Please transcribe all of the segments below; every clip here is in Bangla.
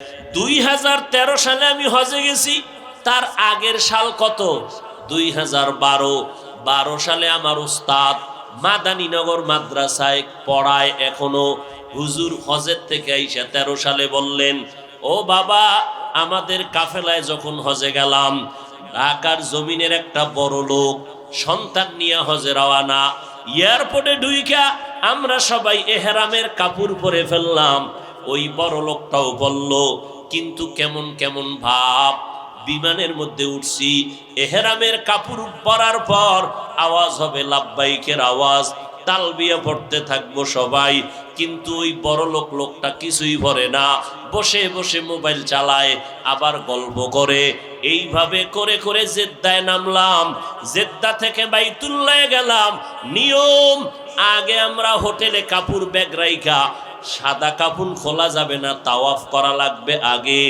2013 সালে আমি হজে গেছি, তার আগের সাল কত? 2012 সালে আমার উস্তাদ মাদানীনগর মাদ্রাসায় পড়ায় এখনো, হুজুর হজের থেকে আইসা 13 সালে বললেন, ও বাবা, আমাদের কাফেলায় যখন হজে গেলাম, ঢাকার জমিনের একটা বড় লোক সন্তান নিয়ে হজে রওয়ানা। এয়ারপোর্টে ঢুইকা আমরা সবাই এহরামের কাপড় পরে ফেললাম। ওই বড় লোকটাও বলল, কিন্তু কেমন কেমন ভাব। বিমানের মধ্যে উঠছি, এহরামের কাপড় পরার পর আওয়াজ হবে লাব্বাইকের আওয়াজ, তালবিয়া পড়তে থাকবো সবাই। কিন্তু ওই বড় লোকটা কিছুই ভরে না, বসে বসে মোবাইল চালায়, আবার গল্প করে। এইভাবে করে করে জেদ্দায় নামলাম। জেদ্দা থেকে বাইতুল্লাহ গেলাম। নিয়ম, আগে আমরা হোটেলে কাপড় ব্যাগ রাইখা, সাদা কাফন খোলা যাবে না, তাওয়াফ করা লাগবে আগে।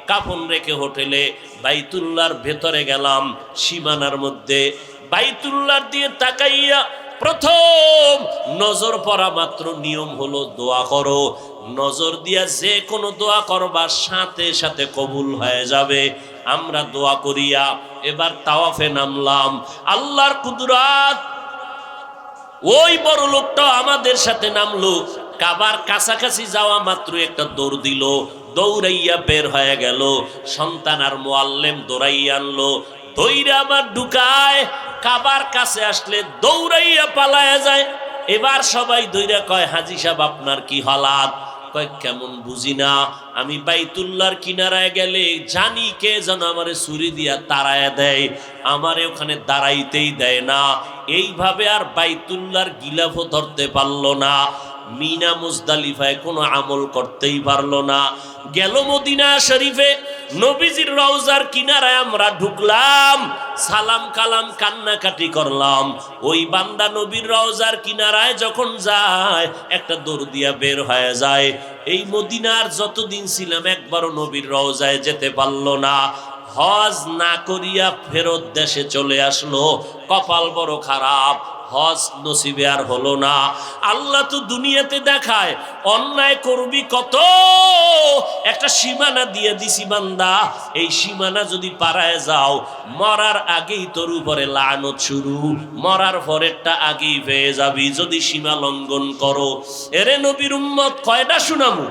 কাফন রেখে হোটেলে বাইতুল্লাহর ভেতরে গেলাম, সীমানার মধ্যে বাইতুল্লাহর দিয়ে তাকাইয়া প্রথম নজর পড়া মাত্র নিয়ম হলো দোয়া করো। নজর দিয়া যে কোনো দোয়া করবার সাথে সাথে কবুল হয়ে যাবে। আমরা দোয়া করিয়া এবার তাওয়াফে নামলাম। আল্লাহর কুদরত, ওই বড় লোকটা আমাদের সাথে নামলো। কাবার কাছাকাছি যাওয়া মাত্র একটা দৌড় দিল, দৌড়াইয়া বের হয়ে গেল। সন্তান আর মুআল্লিম দৌড়াইয়া আনলো, দৌড়া আবার ঢুকায়। কাবার কাছে আসলে দৌড়াইয়া পালায়া যায়। এবার সবাই দৌড়া কয়, হাজী সাহেব আপনার কি হালাত? কয়, কেমন বুঝি না, আমি বাইতুল্লাহর কিনারায় গেলে জানি কে যেন আমারে ছুরি দিয়া তাড়ায়া দেয়, আমারে ওখানে দাঁড়াইতেই দেয় না। এইভাবে আর বাইতুল্লাহর গিলাফও ধরতে পারলো না। মিনা মুজদালিফায় কোনো আমল করতেই পারলো না। গেল মদিনা শরীফে, নবীজির রওজার কিনারায় আমরা ঢুকলাম, সালাম কালাম কান্নাকাটি করলাম। ওই বান্দা নবীর রওজার কিনারায় যখন যায়, একটা দৌড় দিয়া বের হয়ে যায়। এই মদিনার যতদিন ছিলাম একবারও নবীর রওজায় যেতে পারলো না। হজ না করিয়া ফেরত দেশে চলে আসলো। কপাল বড় খারাপ, হজ নসিবে আর হলো না। আল্লাহ তো দুনিয়াতে দেখায়, অন্যায় করবি কত, একটা সীমানা দিয়ে দিছি বান্দা, এই সীমানা যদি পারায় যাও, মরার আগেই তোর উপরে লানত শুরু, মরার পরেরটা আগেই পেয়ে যাবি যদি সীমা লঙ্ঘন করো। এরে নবীর উম্মত, কয়টা শুনামু?